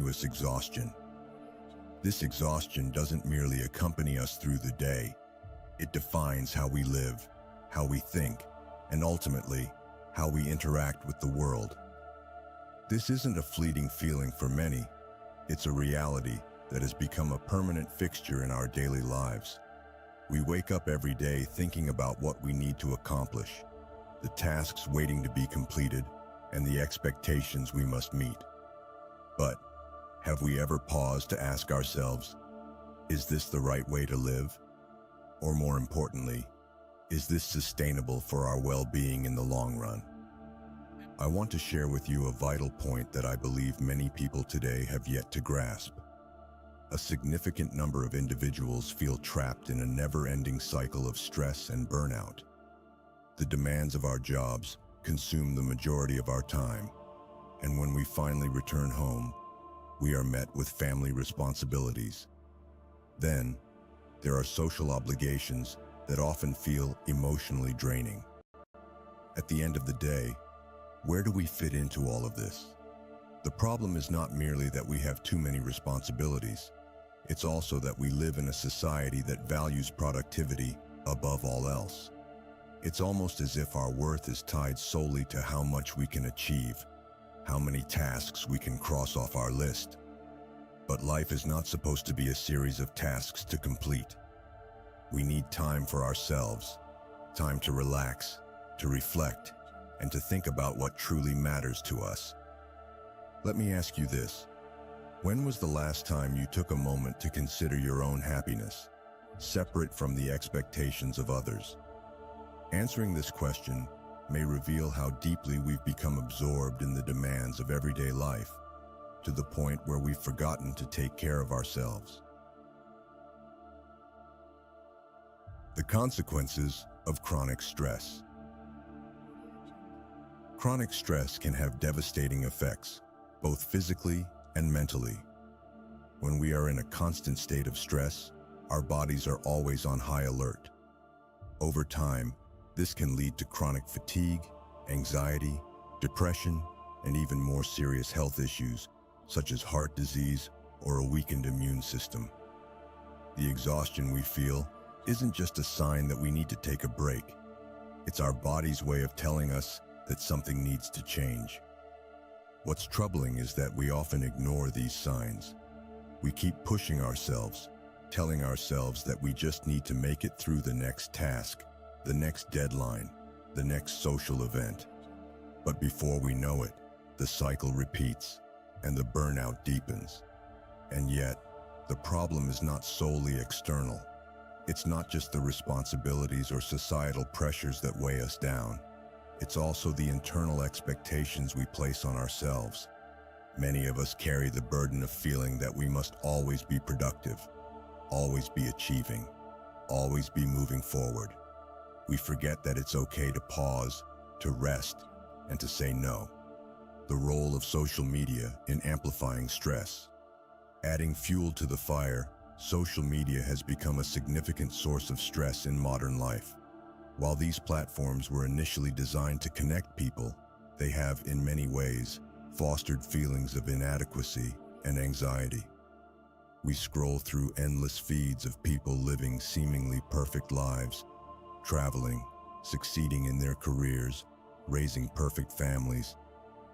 continuous exhaustion. This exhaustion doesn't merely accompany us through the day, it defines how we live, how we think, and ultimately, how we interact with the world. This isn't a fleeting feeling for many, it's a reality that has become a permanent fixture in our daily lives. We wake up every day thinking about what we need to accomplish, the tasks waiting to be completed, and the expectations we must meet. But have we ever paused to ask ourselves, is this the right way to live? Or more importantly, is this sustainable for our well-being in the long run? I want to share with you a vital point that I believe many people today have yet to grasp. A significant number of individuals feel trapped in a never-ending cycle of stress and burnout. The demands of our jobs consume the majority of our time, and when we finally return home, we are met with family responsibilities. Then, there are social obligations that often feel emotionally draining. At the end of the day, where do we fit into all of this? The problem is not merely that we have too many responsibilities, it's also that we live in a society that values productivity above all else. It's almost as if our worth is tied solely to how much we can achieve, how many tasks we can cross off our list. But life is not supposed to be a series of tasks to complete. We need time for ourselves, time to relax, to reflect, and to think about what truly matters to us. Let me ask you this. When was the last time you took a moment to consider your own happiness, separate from the expectations of others? Answering this question may reveal how deeply we've become absorbed in the demands of everyday life, to the point where we've forgotten to take care of ourselves. The consequences of chronic stress. Chronic stress can have devastating effects, both physically and mentally. When we are in a constant state of stress, our bodies are always on high alert. Over time, this can lead to chronic fatigue, anxiety, depression, and even more serious health issues, such as heart disease or a weakened immune system. The exhaustion we feel isn't just a sign that we need to take a break. It's our body's way of telling us that something needs to change. What's troubling is that we often ignore these signs. We keep pushing ourselves, telling ourselves that we just need to make it through the next task, the next deadline, the next social event. But before we know it, the cycle repeats and the burnout deepens. And yet, the problem is not solely external. It's not just the responsibilities or societal pressures that weigh us down. It's also the internal expectations we place on ourselves. Many of us carry the burden of feeling that we must always be productive, always be achieving, always be moving forward. We forget that it's okay to pause, to rest, and to say no. The role of social media in amplifying stress. Adding fuel to the fire, social media has become a significant source of stress in modern life. While these platforms were initially designed to connect people, they have, in many ways, fostered feelings of inadequacy and anxiety. We scroll through endless feeds of people living seemingly perfect lives, traveling, succeeding in their careers, raising perfect families,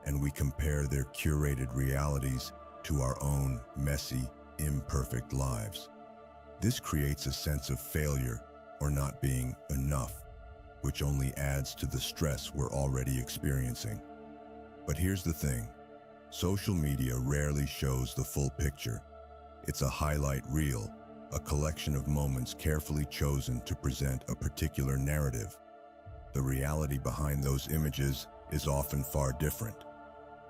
and we compare their curated realities to our own messy, imperfect lives. This creates a sense of failure or not being enough, which only adds to the stress we're already experiencing. But here's the thing, social media rarely shows the full picture. It's a highlight reel, a collection of moments carefully chosen to present a particular narrative. The reality behind those images is often far different.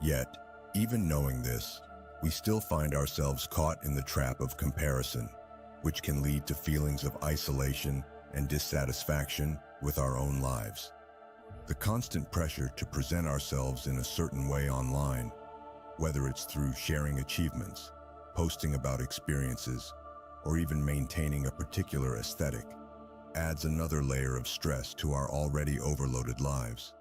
Yet, even knowing this, we still find ourselves caught in the trap of comparison, which can lead to feelings of isolation and dissatisfaction with our own lives. The constant pressure to present ourselves in a certain way online, whether it's through sharing achievements, posting about experiences, or even maintaining a particular aesthetic, adds another layer of stress to our already overloaded lives.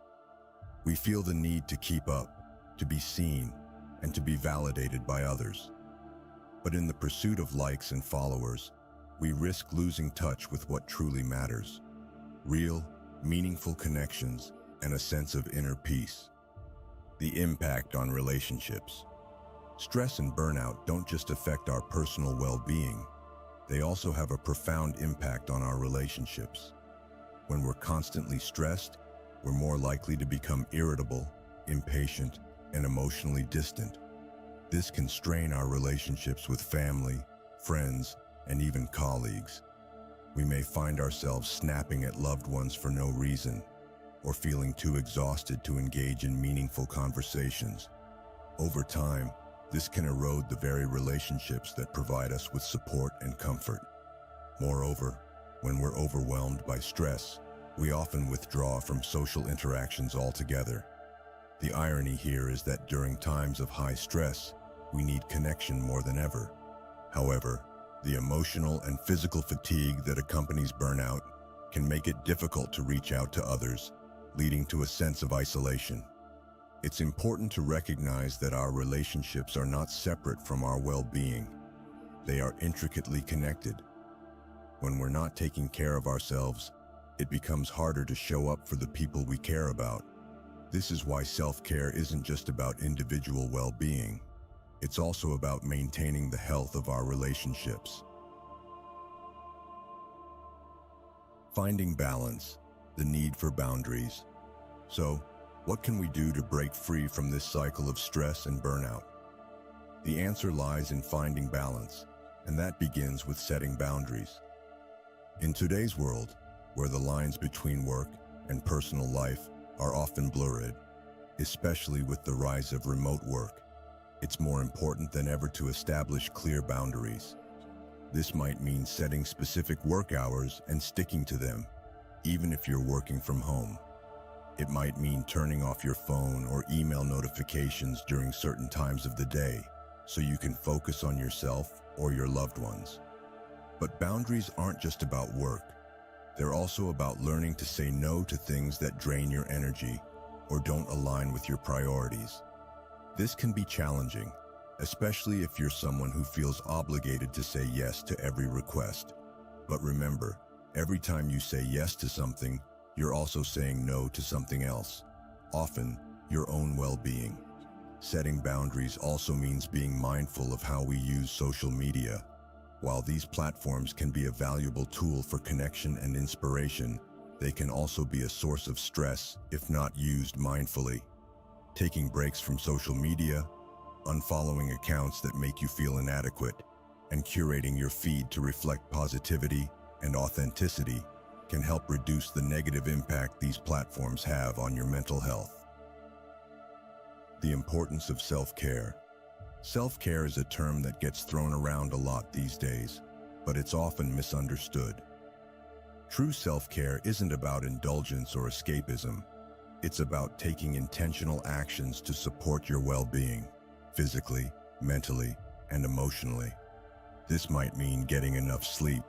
We feel the need to keep up, to be seen, and to be validated by others. But in the pursuit of likes and followers, we risk losing touch with what truly matters: real, meaningful connections and a sense of inner peace. The impact on relationships. Stress and burnout don't just affect our personal well-being, they also have a profound impact on our relationships. When we're constantly stressed, we're more likely to become irritable, impatient, and emotionally distant. This can strain our relationships with family, friends, and even colleagues. We may find ourselves snapping at loved ones for no reason, or feeling too exhausted to engage in meaningful conversations. Over time, this can erode the very relationships that provide us with support and comfort. Moreover, when we're overwhelmed by stress, we often withdraw from social interactions altogether. The irony here is that during times of high stress, we need connection more than ever. However, the emotional and physical fatigue that accompanies burnout can make it difficult to reach out to others, leading to a sense of isolation. It's important to recognize that our relationships are not separate from our well-being. They are intricately connected. When we're not taking care of ourselves, it becomes harder to show up for the people we care about. This is why self-care isn't just about individual well-being. It's also about maintaining the health of our relationships. Finding balance, the need for boundaries. So, what can we do to break free from this cycle of stress and burnout? The answer lies in finding balance, and that begins with setting boundaries. In today's world, where the lines between work and personal life are often blurred, especially with the rise of remote work, it's more important than ever to establish clear boundaries. This might mean setting specific work hours and sticking to them, even if you're working from home. It might mean turning off your phone or email notifications during certain times of the day, so you can focus on yourself or your loved ones. But boundaries aren't just about work. They're also about learning to say no to things that drain your energy or don't align with your priorities. This can be challenging, especially if you're someone who feels obligated to say yes to every request. But remember, every time you say yes to something, you're also saying no to something else, often your own well-being. Setting boundaries also means being mindful of how we use social media. While these platforms can be a valuable tool for connection and inspiration, they can also be a source of stress if not used mindfully. Taking breaks from social media, unfollowing accounts that make you feel inadequate, and curating your feed to reflect positivity and authenticity can help reduce the negative impact these platforms have on your mental health. The importance of self-care. Self-care is a term that gets thrown around a lot these days, but it's often misunderstood. True self-care isn't about indulgence or escapism. It's about taking intentional actions to support your well-being, physically, mentally, and emotionally. This might mean getting enough sleep,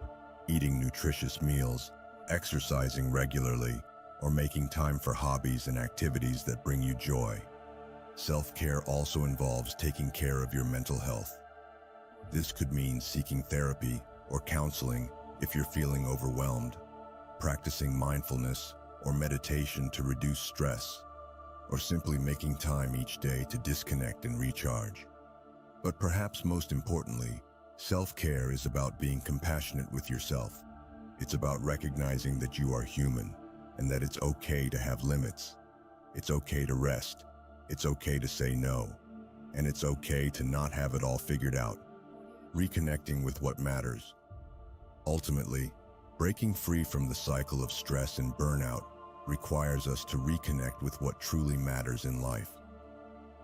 eating nutritious meals, exercising regularly, or making time for hobbies and activities that bring you joy. Self-care also involves taking care of your mental health. This could mean seeking therapy or counseling if you're feeling overwhelmed, practicing mindfulness or meditation to reduce stress, or simply making time each day to disconnect and recharge. But perhaps most importantly, self-care is about being compassionate with yourself. It's about recognizing that you are human and that it's okay to have limits. It's okay to rest. It's okay to say no. And it's okay to not have it all figured out. Reconnecting with what matters. Ultimately, breaking free from the cycle of stress and burnout requires us to reconnect with what truly matters in life.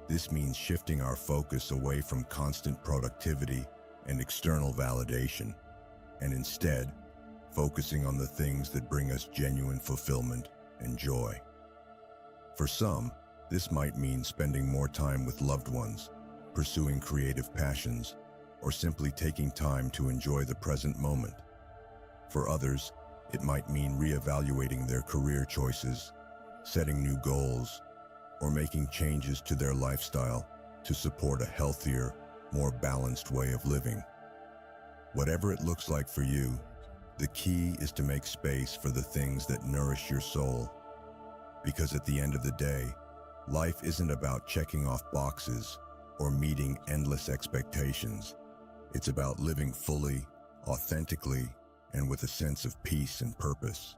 This means shifting our focus away from constant productivity and external validation, and instead, focusing on the things that bring us genuine fulfillment and joy. For some, this might mean spending more time with loved ones, pursuing creative passions, or simply taking time to enjoy the present moment. For others, it might mean reevaluating their career choices, setting new goals, or making changes to their lifestyle to support a healthier, more balanced way of living. Whatever it looks like for you, the key is to make space for the things that nourish your soul. Because at the end of the day, life isn't about checking off boxes or meeting endless expectations. It's about living fully, authentically, and with a sense of peace and purpose.